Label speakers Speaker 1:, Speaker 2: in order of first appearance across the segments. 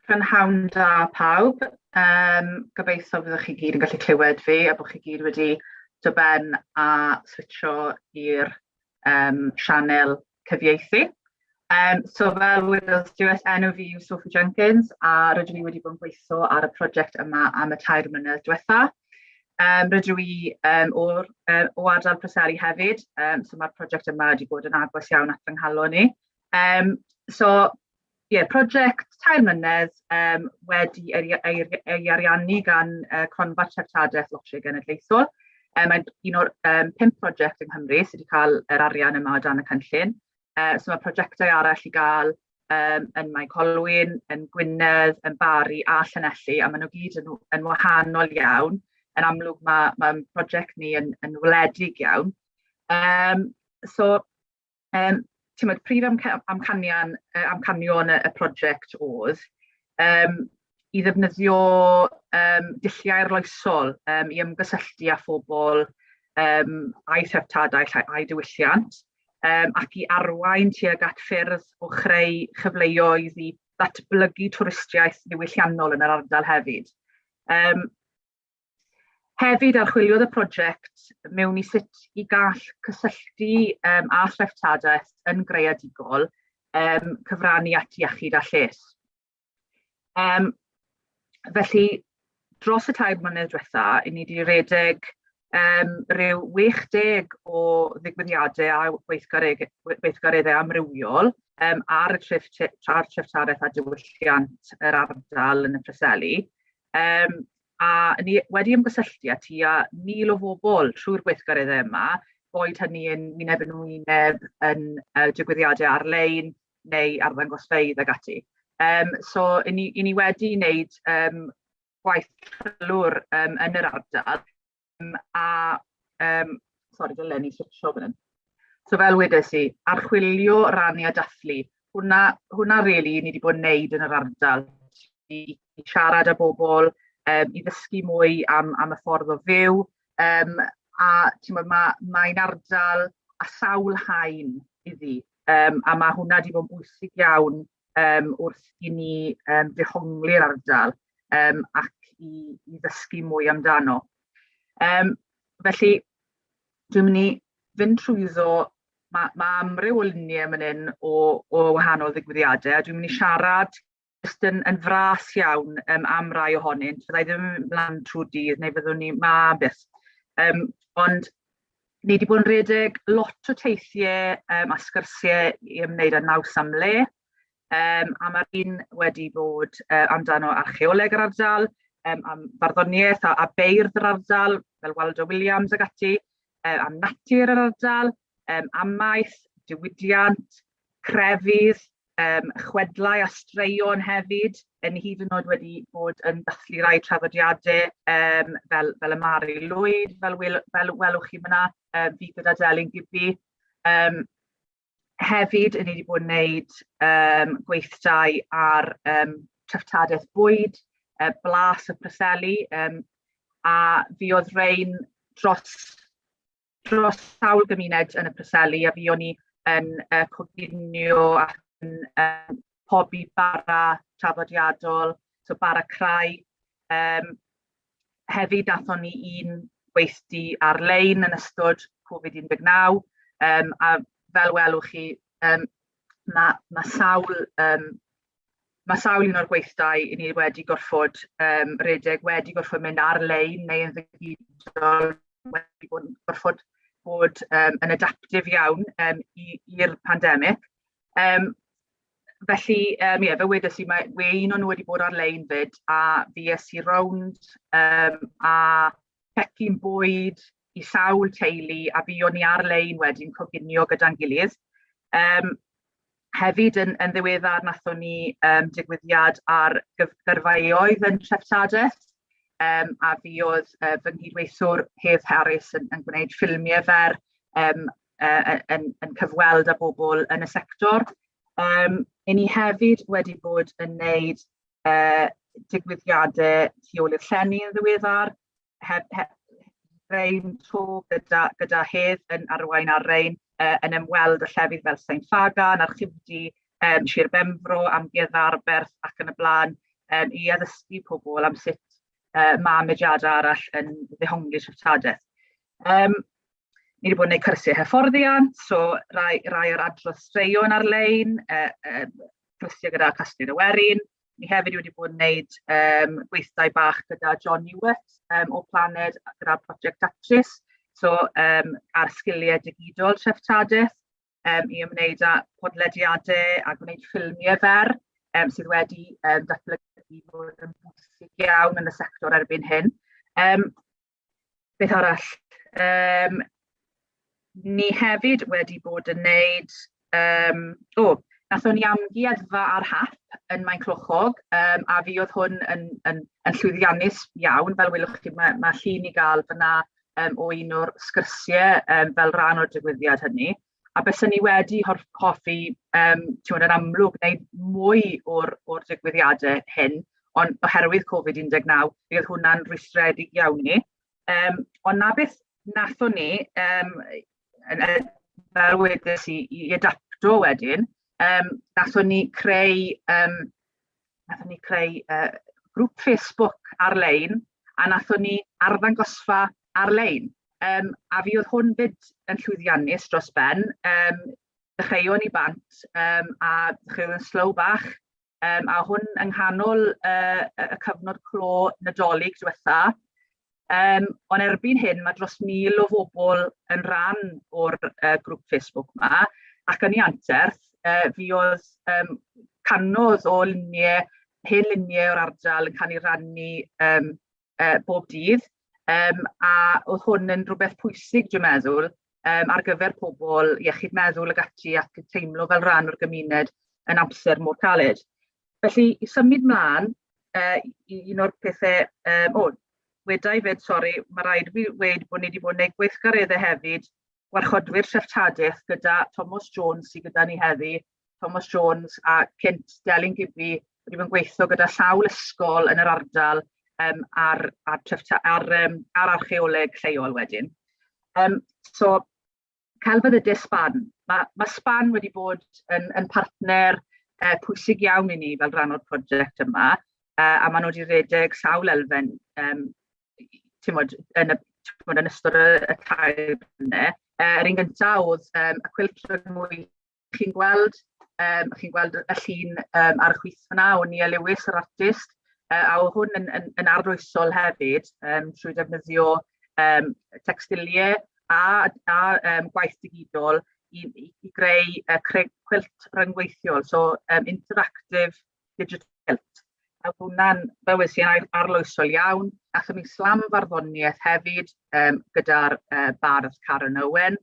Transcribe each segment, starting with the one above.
Speaker 1: Prynhawn da pawb. Gobeithio byddwch chi gyd yn gallu clywed fi a bod chi gyd wedi dod ben a switcho i'r sianel cyfieithu. So fel wedodd Stuart, enw fi yw Sophie Jenkins a rydw i wedi bod yn gweithio ar y prosiect yma am y 3 mlynedd diwetha. Rydw i o ardal Preseli hefyd, so mae'r prosiect yma wedi bod yn agos iawn at fy nghalon ni. Prosiect 3 mlynedd wedi ei ariannu gan Gronfa Treftadaeth Loteri Genedlaethol. Mae'n un o'r 5 prosiect yng Nghymru sydd wedi cael yr arian yma o dan y cynllun. So mae prosiectau arall i gael yn Mae Colwyn, yn Gwynedd, yn Bari a Llanelli, a maen nhw gyd yn wahanol iawn. Yn amlwg mae prosiect ni yn wledig iawn. Prif amcanion y prosiect oedd i ddefnyddio dulliau arloesol i ymgysylltu â phobl a'u threftadaeth a'u diwylliant ac i arwain tuag at ffyrdd o chreu chyfleoedd i ddatblygu twristiaeth ddiwylliannol yn yr ardal hefyd. Hefyd archwiliodd y prosiect mewn i sut i gall cysylltu a threftadaeth yn greadigol cyfrannu at iechyd a lles. Felly, dros y 3 mlynedd diwetha, i ni wedi redeg ryw 60 o ddigwyddiadau a gweithgareddau amrywiol ar y treftadaeth a diwylliant yr ardal yn y Preseli. A ni wedi ymgysylltu â tua 1,000 o bobl trwy'r gweithgareddau yma, boed hynny yn wyneb yn wyneb yn digwyddiadau ar-lein neu arddangosfeydd ag ati. So, i ni wedi wneud gwaith trylwr yn yr ardal So fel wedes i, archwilio, rannu a dathlu. Hwna rili ni wedi bod yn wneud yn yr ardal. I siarad â bobl, i ddysgu mwy am y ffordd o fyw, mae'n ardal a sawl haen iddi, a mae hwnna wedi bod yn bwysig iawn wrth i ni dehongli'r ardal ac i ddysgu mwy amdano. Felly, dwi'n mynd i fynd trwyddo, mae amryw o luniau fan hyn o wahanol ddigwyddiadau, a dwi'n mynd i siarad yn fras iawn am rai ohonynt. Fyddai ddim yn blan trwy dydd, neu fyddwn ni byth. Ond ni wedi bod yn redeg lot o teithiau a sgyrsiau i ymwneud â naws am le. A mae'r un wedi bod amdano archeoleg yr ardal, am farddoniaeth a beirdd yr ardal, fel Waldo Williams ag ati, am natur yr ardal, amaeth, diwydiant, crefydd, chwedlau a straeon hefyd, yn hyd yn oed wedi bod yn dathlu rai traddodiadau fel y Mari Lwyd, fel welwch chi fyna, fi gyda Delyn Gibi. Hefyd, ni wedi bod yn gwneud gweithdai ar treftadaeth bwyd, blas y Preseli, a fi oedd rein dros sawl gymuned yn y Preseli, a fi o'n i yn coginio ac yn pobi bara traddodiadol, so bara crai. Hefyd dathon ni un gweithdi ar-lein yn ystod Covid-19, a fel welwch chi, mae sawl un o'r gweithdai i ni wedi gorfod redeg, wedi gorfod mynd ar-lein neu yn ddigidol, wedi gorfod bod yn adaptif iawn i'r pandemig. Felly, fe wedes i, mae un o'n nhw wedi bod ar-lein fyd, a fi i rownd a pecyn bwyd i sawl teulu, a fi o'n i ar-lein wedyn coginio gyda'n gilydd. Hefyd, yn ddiweddar, nathon ni digwyddiad ar gyrfaoedd yn Treftadaeth, a fi oedd fy nghydweithwr Hedd Harris yn gwneud ffilmiau fer yn cyfweld â bobl yn y sector. Ni hefyd wedi bod yn gwneud digwyddiadau tu ôl i'r llenni yn ddiweddar, rein tro gyda Hedd yn arwain ar rein yn ymweld â llefydd fel Saint Fagan, Archifdy, Sir Benfro, Amgueddfa Arberth ac yn y blaen, i addysgu pobl am sut mae mediadau arall yn ddehongli treftadaeth. Ni wedi bod yn gwneud cyrsiau hyfforddiant, so rai o'r adrodd straeon ar-lein, cyrsiau gyda Castell y Werin. Ni hefyd wedi bod yn gwneud gweithdai bach gyda John Hewitt o Planed gyda Prosiect Datrys, so ar sgiliau digidol treftadaeth, i ymwneud â podlediadau a gwneud ffilmiau fer, sydd wedi datblygu bod yn bwysig iawn yn y sector erbyn hyn. Beth arall? Ni hefyd wedi bod yn gwneud, nathon ni amgueddfa ar hap yn Maen Clochog, a fi oedd hwn yn llwyddiannus iawn, fel welwch chi, mae llun i gael fyna o un o'r sgyrsiau fel rhan o'r digwyddiad hynny. A byswn ni wedi hoffi, yn amlwg, gwneud mwy o'r digwyddiadau hyn, ond oherwydd Covid-19, bydd hwnna'n rwystredig iawn ni. Ond na beth nathon ni, fel wedys i adapto wedyn, nathon ni creu grŵp Facebook ar-lein, a nathon ni arddangosfa ar-lein. A fi oedd hwn byd yn llwyddiannus dros ben, dechreuon i bant, a dechreuon yn slow bach, a hwn yng nghanol y cyfnod clo Nadolig diwetha. Ond erbyn hyn, mae dros 1,000 o bobl yn rhan o'r grŵp Facebook yma, ac yn ei anterth, fi oedd canoedd o hen luniau o'r ardal yn cael ei rannu bob dydd, a oedd hwn yn rhywbeth pwysig, dwi'n meddwl, ar gyfer pobl iechyd meddwl ag ati ac yn teimlo fel rhan o'r gymuned yn amser mor caled. Felly, i symud mlaen, un o'r pethau, wedai fyd, mae rhaid fi wedi bod ni wedi bod yn gwneud gweithgareddau hefyd, warchodwyr treftadaeth gyda Thomas Jones sydd gyda ni heddi, Thomas Jones a Cynt Delyn Gibi wedi bod yn gweithio gyda llawl ysgol yn yr ardal ar archeoleg lleol wedyn. So, celfyddydau Sban. Mae Sban wedi bod yn partner pwysig iawn i ni fel rhan o'r prosiect yma, a maen nhw wedi redeg sawl elfen yn ystod y tair yna. Yr un gyntaf oedd y cwilt rhyngwy. Chi'n gweld y llun ar y chwith fyna o Nia Lewis, yr artist, a oedd hwn yn arloesol hefyd trwy defnyddio textiliau a gwaith digidol i greu cwilt rhyngweithiol, so interactive digital quilt. A hwnna'n, fel wedi sy'n arloesol iawn, athon ni slam farddoniaeth hefyd gyda'r bardd Karen Owen,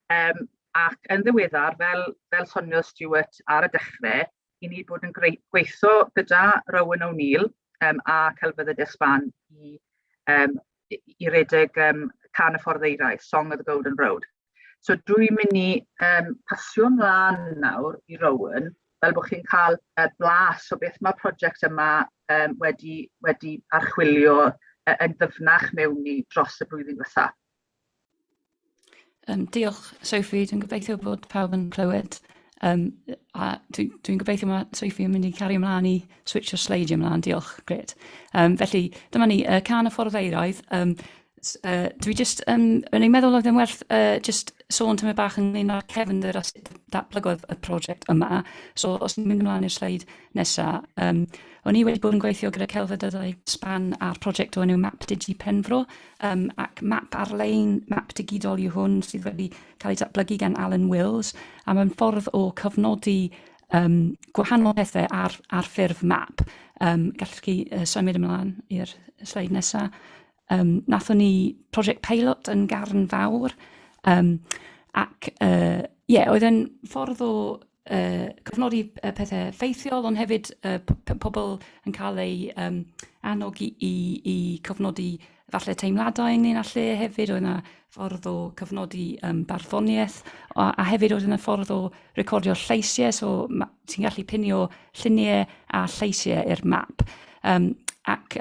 Speaker 1: ac yn ddiweddar, fel soniodd Stuart ar y dechrau, i ni bod yn gweithio gyda Rowan O'Neill a celfyddydau Sban i redeg Can y Ffordd Eirau, Song of the Golden Road. So dwi'n mynd i pasio mlaen nawr i Rowan, fel bod chi'n cael blas o beth mae'r prosiect yma wedi archwilio yn ddyfnach mewn ni dros y blwyddyn diwetha.
Speaker 2: Diolch, Sophie. Dwi'n gobeithio bod pawb yn clywed. A dwi'n gobeithio mae Sophie yn mynd i cario ymlaen i switch o'r sleidio ymlaen. Diolch, gret. Felly, dyma ni, Can y Ffordd Eiraidd. Dwi jyst yn ei meddwl oedd yn werth jyst sôn tyma bach ynglyn â'r cefndir a sut datblygodd y prosiect yma. So, os ni'n mynd ymlaen i'r sleid nesaf, o'n i wedi bod yn gweithio gyda celfyddydau Sban a'r prosiect o enw Map Digi Penfro, ac map ar-lein, map digidol yw hwn sydd wedi cael ei datblygu gan Alan Wills, a mae'n ffordd o cyfnodi gwahanol pethau ar ffurf map. Gallwch chi symud ymlaen i'r sleid nesaf. Nathon ni prosiect pilot yn Garn Fawr, ac oedd yn ffordd o cyfnodi pethau ffeithiol, ond hefyd pobl yn cael ei annog i cyfnodi falle teimladau ynglyn â lle hefyd, oedd yna ffordd o cyfnodi barddoniaeth, a hefyd oedd yna ffordd o recordio lleisiau, so ti'n gallu pinio lluniau a lleisiau i'r map. Ac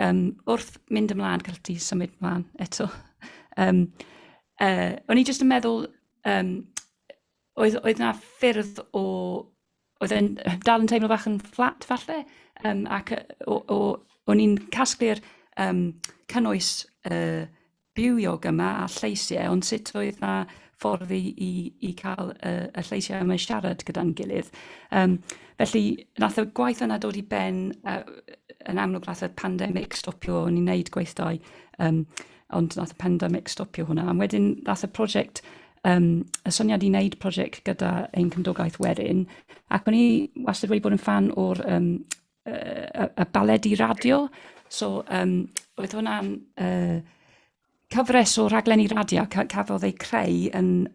Speaker 2: wrth mynd ymlaen, cael ti symud ymlaen eto. O'n i jyst yn meddwl, oedd yna ffyrdd o oedd e'n dal yn teimlo bach yn fflat falle, ac o'n i'n casglu'r cynnwys bywiog yma a lleisiau, ond sut oedd na ffordd i cael y lleisiau yma i siarad gyda'n gilydd. Felly, nath y gwaith yna dod i ben, yn amlwg nath y pandemig stopio, o'n i'n neud gweithdai, ond nath y pandemig stopio hwnna. A wedyn nath y prosiect, y syniad i wneud prosiect gyda Ein Cymdogaeth Werin, ac o'n i wastad wedi bod yn fan o'r y baledi radio, so oedd hwnna'n cyfres o raglenni radio cafodd ei creu yn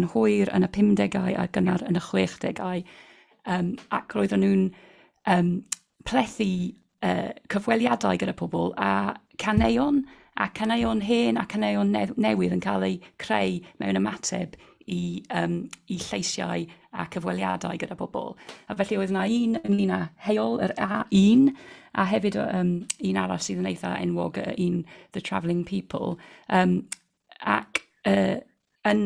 Speaker 2: hwyr yn y 50au a gynnar yn y 60au, ac roedden nhw'n plethu cyfweliadau gyda pobl a caneuon hen a caneuon newydd yn cael eu creu mewn ymateb i lleisiau a cyfweliadau gyda pobl. A felly oedd yna un ynglyn â heol, yr A1, a hefyd un arall sydd yn eitha enwog, un The Travelling People. Ac yn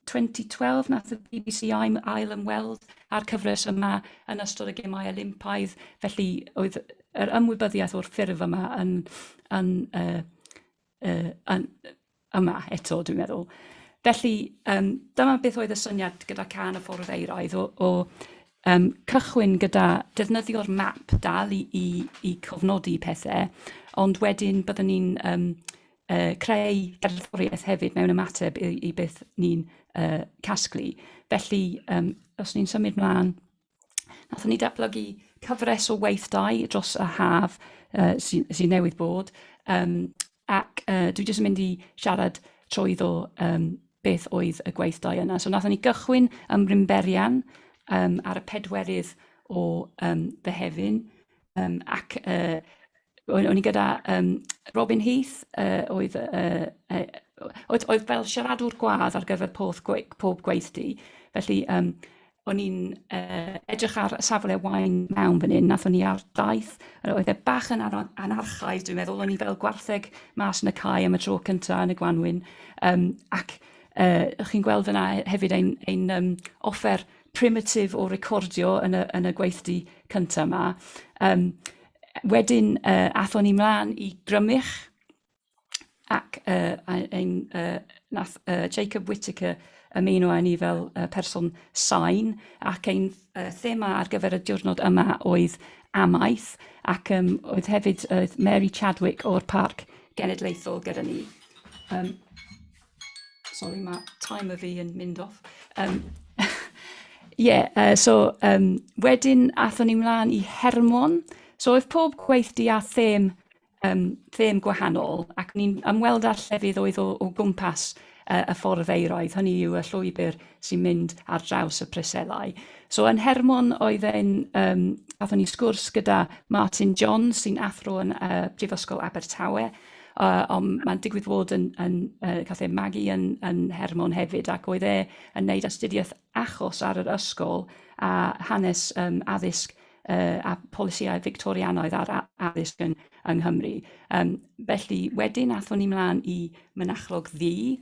Speaker 2: 2012 nath y BBC ail ymweld a'r cyfres yma yn ystod y gemau Olympaidd, felly oedd yr ymwybyddiaeth o'r ffurf yma yma eto, dwi'n meddwl. Felly, dyma beth oedd y syniad gyda Can y Fforddeiroedd o cychwyn gyda defnyddio'r map dal i cofnodi pethau, ond wedyn byddwn ni'n creu gerddoriaeth hefyd mewn ymateb i beth ni'n casglu. Felly, os ni'n symud mlaen, nathon ni datblygu cyfres o weithdai dros y haf sy'n newydd bod, ac dwi jyst yn mynd i siarad trwyddo beth oedd y gweithdai yna. So nathon ni gychwyn ym Mrymberian ar y 4 o Fehefin, ac o'n i gyda Robin Heath, oedd fel siaradwr gwadd ar gyfer pob gweithdy. Felly o'n i'n edrych ar safle wain mewn fan hyn, nathon ni ar daith, oedd e bach yn anarchaidd, dwi'n meddwl, o'n i fel gwartheg mas yn y cae am y tro cyntaf yn y Gwanwyn, ac chi'n gweld fyna hefyd ein offer primitif o recordio yn y gweithdy cyntaf yma. Wedyn, athon ni mlaen i Grymych, ac nath Jacob Whittaker ymuno â ni fel person sain, ac ein thema ar gyfer y diwrnod yma oedd amaeth, ac oedd hefyd Mary Chadwick o'r Parc Genedlaethol gyda ni. Sorry, mae timer fi yn mynd off. So wedyn athon ni mlaen i Hermon. So oedd pob gweithdy a them gwahanol, ac ni'n ymweld â llefydd oedd o gwmpas y fforddeiroedd, hynny yw y llwybr sy'n mynd ar draws y Preselau. So yn Hermon oedd athon ni sgwrs gyda Martin Jones sy'n athro yn Prifysgol Abertawe, ond mae'n digwydd fod cath ei magu yn Hermon hefyd, ac oedd yn wneud astudiaeth achos ar yr ysgol a hanes addysg a polisiau Victorianaidd ar addysg yng Nghymru. Felly wedyn athon ni mlaen i Mynachlog Ddu,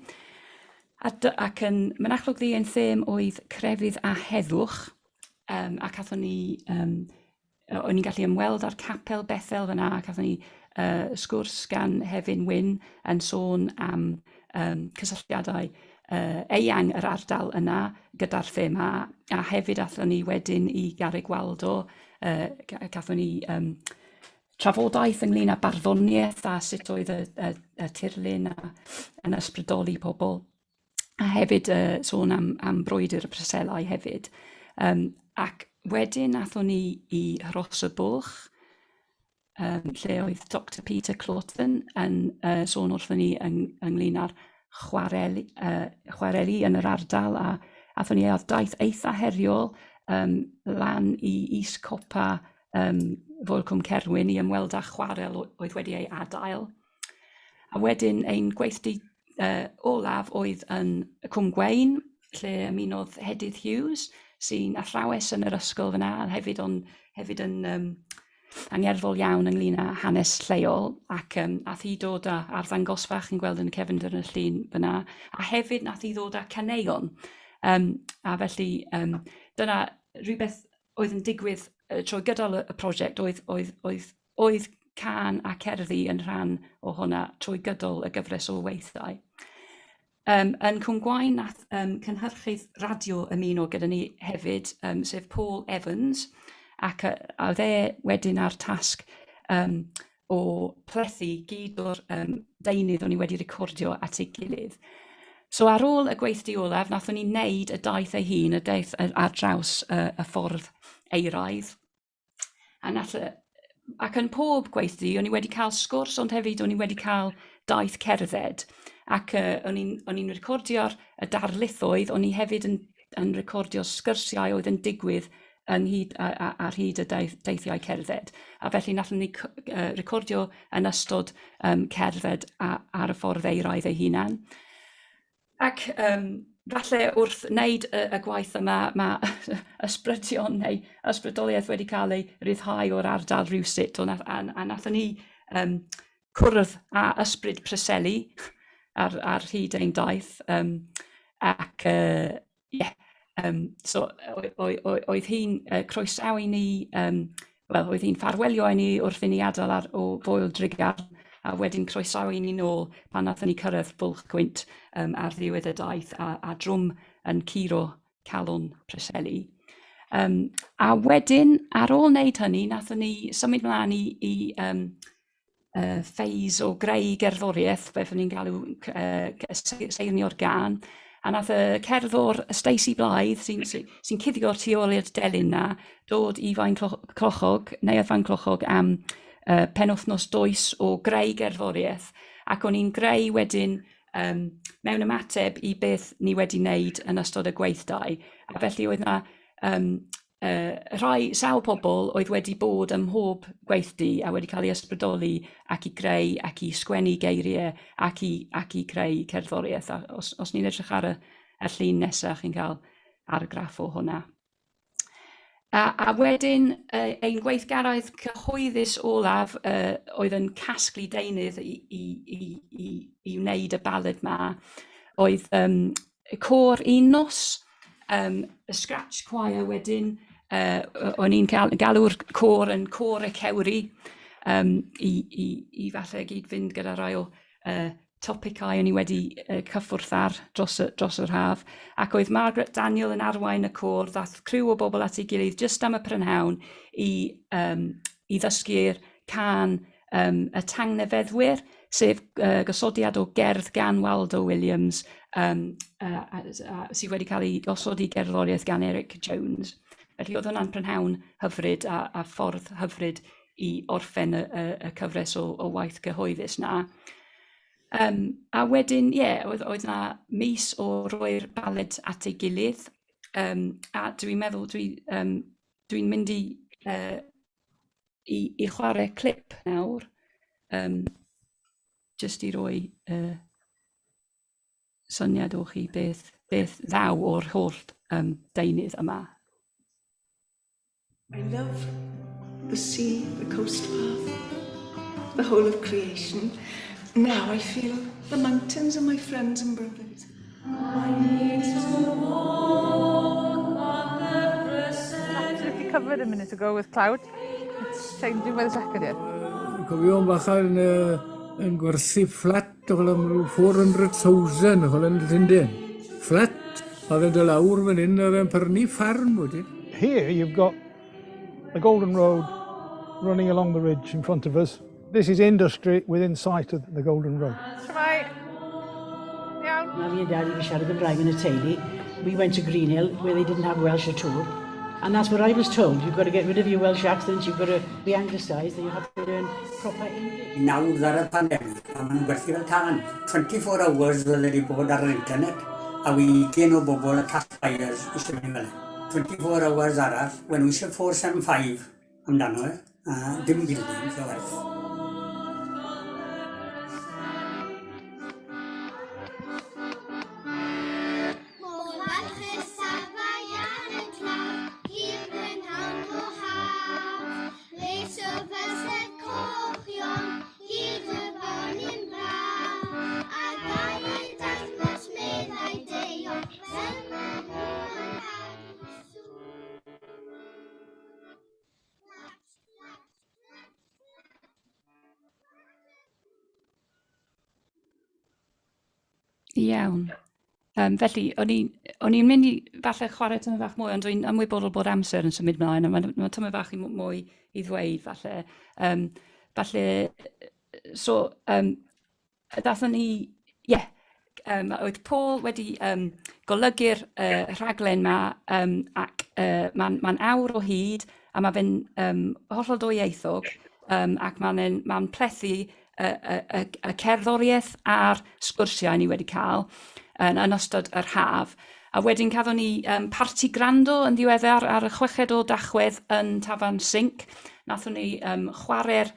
Speaker 2: ac yn Mynachlog Ddu ein them oedd crefydd a heddwch, ac athon ni, o'n i'n gallu ymweld â'r capel Bethel fyna, ac athon ni sgwrs gan Hefin Wyn yn sôn am cysylltiadau eang yr ardal yna gyda'r thema, a hefyd athon ni wedyn i Garreg Waldo, gathon ni trafodaeth ynglyn â barddoniaeth a sut oedd y tirlun yn ysbrydoli pobl, a hefyd sôn am brwydr y Preselau hefyd. Ac wedyn athon ni i Hros y Bwlch, lle oedd Dr Peter Clwton yn sôn wrthon ni ynglyn â'r chwareli yn yr ardal, a athon ni ar daith eitha heriol lan i Is-Copa Fôl Cwm Cerwyn i ymweld â chwarel oedd wedi ei adael. A wedyn ein gweithdy olaf oedd yn Cwm Gwein, lle ymunodd Hedydd Hughes, sy'n athrawes yn yr ysgol fyna, hefyd yn angerddol iawn ynglyn â hanes lleol, ac nath hi dod â'r ddangosfa chi'n gweld yn y cefndir yn y llun fyna, a hefyd nath hi ddod â caneuon. A felly dyna rhywbeth oedd yn digwydd trwy gydol y prosiect oedd can a cerddi yn rhan o hwnna trwy gydol y gyfres o weithiau. Yn Cwm Gwaun nath cynhyrchydd radio ymuno gyda ni hefyd, sef Paul Evans, ac oedd wedyn ar tasg o plethu gyd o'r deunydd o'n i wedi recordio at ei gilydd. So ar ôl y gweithdi olaf, nathon ni wneud y daith ei hun, y daith ar draws y ffordd eiraidd. Ac yn pob gweithdi, o'n i wedi cael sgwrs, ond hefyd o'n i wedi cael daith cerdded. Ac o'n i'n recordio'r darlithoedd, o'n i hefyd yn recordio sgyrsiau oedd yn digwydd ar hyd y deithiau cerdded. A felly nathon ni recordio yn ystod cerdded ar y ffordd eiraidd ei hunan. Ac falle wrth wneud y gwaith yma, mae ysbrydion neu ysbrydoliaeth wedi cael ei ryddhau o'r ardal rywsut, a nathon ni cwrdd â ysbryd Preseli ar hyd ein daith. So oedd hi'n croesawu ni, oedd hi'n ffarwelio i ni wrth i ni adael o Foel Drigar, a wedyn croesawu ni nôl pan nathon ni cyrraedd Bwlch Gwynt ar ddiwedd y daith, a drwm yn curo calon Preseli. A wedyn, ar ôl wneud hynny, nathon ni symud mlaen i ffeis o greu gerddoriaeth, beth o'n i'n galw seirnio'r gân, a nath y cerddor Stacey Blythe, sy'n cuddio'r tu ôl i'r delyn na, dod i Faen Clochog, neuadd Faen Clochog am penwythnos dwys o greu gerddoriaeth, ac o'n i'n greu wedyn mewn ymateb i beth ni wedi wneud yn ystod y gweithdai. A felly oedd na sawl pobl oedd wedi bod ym mhob gweithdi a wedi cael ei ysbrydoli ac i greu ac i sgwennu geiriau ac i creu cerddoriaeth. A os ni'n edrych ar y llun nesaf, chi'n cael argraff o hwnna. A wedyn, ein gweithgaredd cyhoeddus olaf oedd yn casglu deunydd i wneud y baled ma. Oedd cor un nos, y scratch choir wedyn, o'n i'n galw'r cor yn cor y cewri, i falle gyd fynd gyda rai o topicau o'n i wedi cyffwrdd ar dros yr haf, ac oedd Margaret Daniel yn arwain y cor, ddath criw o bobl at ei gilydd just am y prynhawn i ddysgu'r can y tangnefeddwyr, sef gosodiad o gerdd gan Waldo Williams, sydd wedi cael ei gosod i gerddoriaeth gan Eric Jones. Felly oedd hwnna'n prynhawn hyfryd a ffordd hyfryd i orffen y cyfres o waith cyhoeddus na. A wedyn, oedd na mis o roi'r baled at ei gilydd, a dwi'n meddwl dwi'n mynd i chwarae clip nawr, jyst i roi syniad o chi beth ddaw o'r holl deunydd yma.
Speaker 3: I love the sea, the coast path, the whole of creation. Now I feel the mountains are my friends and brothers. I need to walk on the Prosiect.
Speaker 1: Absolutely covered a minute ago with cloud. It's changing by the second here.
Speaker 4: Cofio'n bachar yn gwerthu fflat o am 400,000 o yn Llundain. Fflat. Oedd yn dy lawr fan hyn, oedd yn prynu ffarm wedyn.
Speaker 5: Here you've got the Golden Road running along the ridge in front of us. This is industry within sight of the Golden Road.
Speaker 1: Shwmai. Iawn.
Speaker 6: Mae fi a dad i siarad Gymraeg yn y teulu. We went to Greenhill where they didn't have Welsh at all. And that's what I was told. You've got to get rid of your Welsh accents, you've got to be anglicised, and you have to learn proper English.
Speaker 7: Nawr ar y pandemig, a maen nhw'n gwerthu fel tân. 24 hours fel wedi bod ar yr internet, a weekend o bobl y cash buyers eisiau mynd fel 24 hours arall, when we eisiau 475 amdano dim buildings o werth.
Speaker 2: Iawn. Felly, o'n i'n mynd i falle chwarae tymor fach mwy, ond dwi'n ymwybodol bod amser yn symud mlaen, a mae tymor fach i mwy i ddweud falle. So, dathon ni, oedd Paul wedi golygu'r rhaglen yma, ac mae'n awr o hyd, a mae fe'n hollol dwyieithog, ac mae'n plethu y cerddoriaeth a'r sgwrsiau ni wedi cael yn ystod yr haf. A wedyn cafodd ni parti grando yn ddiweddar ar y 6 o Dachwedd yn Tafarn Sync. Nathon ni chwarae'r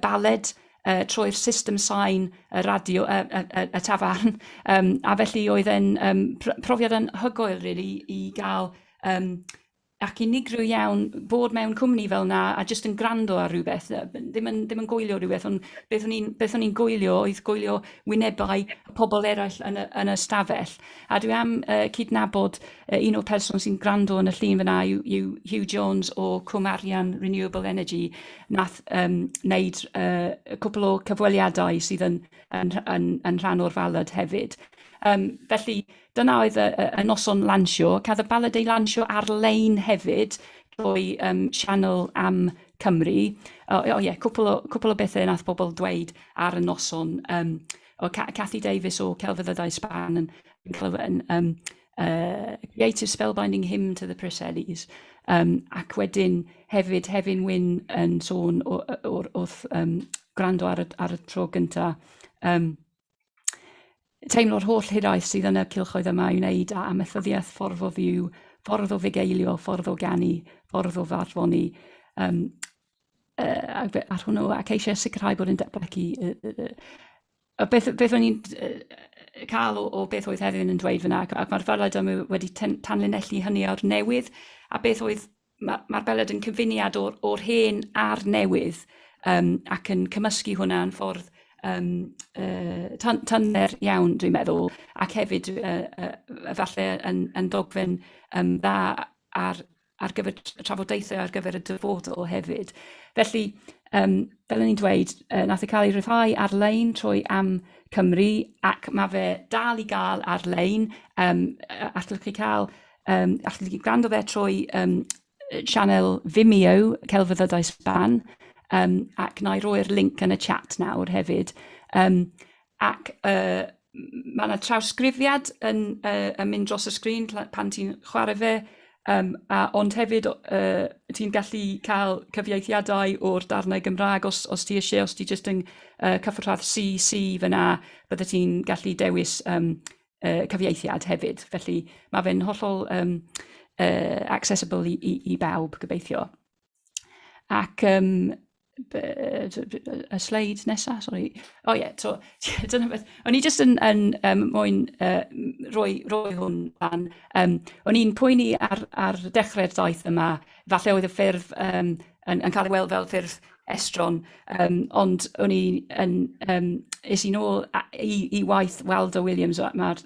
Speaker 2: baled trwy'r system sain y radio, y tafarn. A felly oedd e'n profiad yn hygoel really, i gael ac unigryw iawn bod mewn cwmni fel yna a jyst yn gwrando ar rhywbeth, ddim yn gwylio rhywbeth, ond beth o'n i'n gwylio oedd gwylio wynebau pobl eraill yn y stafell. A dwi am cydnabod un o'r person sy'n gwrando yn y llun fyna yw Hugh Jones o Cwmarian Renewable Energy, nath wneud cwpl o cyfweliadau sydd yn rhan o'r faled hefyd. Felly, dyna oedd y noson lansio. Cath y baled ei lansio ar-lein hefyd drwy sianel am Cymru. Cwpl o bethau nath bobl dweud ar y noson. Cathy Davies o Celfyddydau Sban yn Creative Spellbinding Hymn to the Preselis. Ac wedyn hefyd Hefin Wyn yn sôn wrth gwrando ar y tro gyntaf. Teimlo'r holl hiraeth sydd yn y cylchoedd yma i wneud â amaethyddiaeth, ffordd o fyw, ffordd o fugeilio, ffordd o ganu, ffordd o farddoni. Ar hwnnw, ac eisiau sicrhau bod yn deblygu. Beth o'n i'n cael o beth oedd Hefin yn dweud fyna, ac mae'r faled yma wedi tanlinellu hynny o'r newydd, a beth oedd mae'r baled yn cyfuniad o'r hen a'r newydd, ac yn cymysgu hwnna'n ffordd tanner iawn, dwi'n meddwl, ac hefyd falle yn dogfen dda ar gyfer trafodaethau ar gyfer y dyfodol hefyd. Felly, fel o'n i'n dweud, nath e cael ei rhyddhau ar-lein trwy Am Cymru, ac mae fe dal i gael ar-lein. Allwch chi gwrando fe trwy sianel Vimeo Celfyddydau Sban, ac na i roi'r link yn y chat nawr hefyd. Ac mae yna trawsgrifiad yn mynd dros y sgrin pan ti'n chwarae fe, ond hefyd ti'n gallu cael cyfieithiadau o'r darnau Gymraeg os ti eisiau, os ti jyst yn cyffwrdd CC fyna, bydde ti'n gallu dewis cyfieithiad hefyd. Felly mae fe'n hollol accessible i bawb, gobeithio. Ac y sleid nesaf, sorry. Dyna beth. O'n i jyst yn moyn roi hwn fan. O'n i'n poeni ar dechrau'r daith yma, falle oedd y ffurf yn cael ei weld fel ffurf estron, ond o'n is i nôl i waith Waldo Williams, mae'r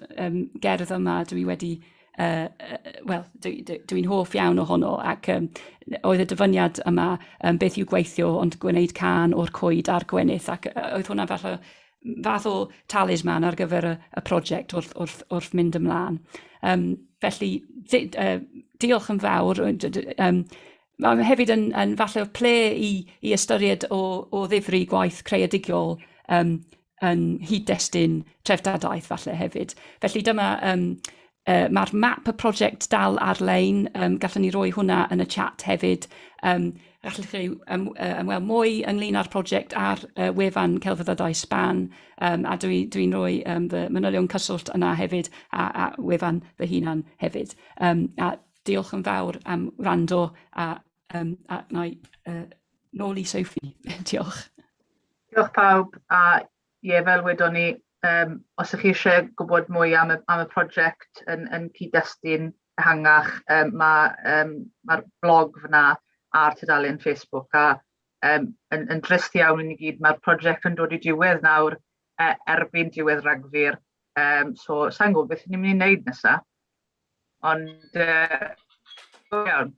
Speaker 2: gerdd yma dwi wedi dwi'n hoff iawn ohono, ac oedd y dyfyniad yma beth yw gweithio ond gwneud can o'r coed a'r gwenith, ac oedd hwnna fath o talisman ar gyfer y prosiect wrth mynd ymlaen. Felly, diolch yn fawr. Mae hefyd yn falle ple i ystyried o ddifri gwaith creadigol yn hyd-destun Treftadaeth falle hefyd. Felly dyma mae'r map y prosiect dal ar-lein, gallwn ni roi hwnna yn y chat hefyd. Gallwch chi ymweld mwy ynglyn â'r prosiect ar wefan Celfyddydau Sban, a dwi'n rhoi fy manylion cyswllt yna hefyd a wefan fy hunan hefyd. A diolch yn fawr am wrando, a na i nôl i Sophie. Diolch.
Speaker 1: Diolch pawb, a fel wedon ni, os ydych chi eisiau gwybod mwy am y prosiect yn cyd-destun ehangach, mae'r blog fyna a'r tudalen Facebook, a yn drist iawn i ni gyd, mae'r prosiect yn dod i diwedd nawr erbyn diwedd Ragfyr, so sa'n gwybod beth ni'n mynd i wneud nesaf, ond iawn.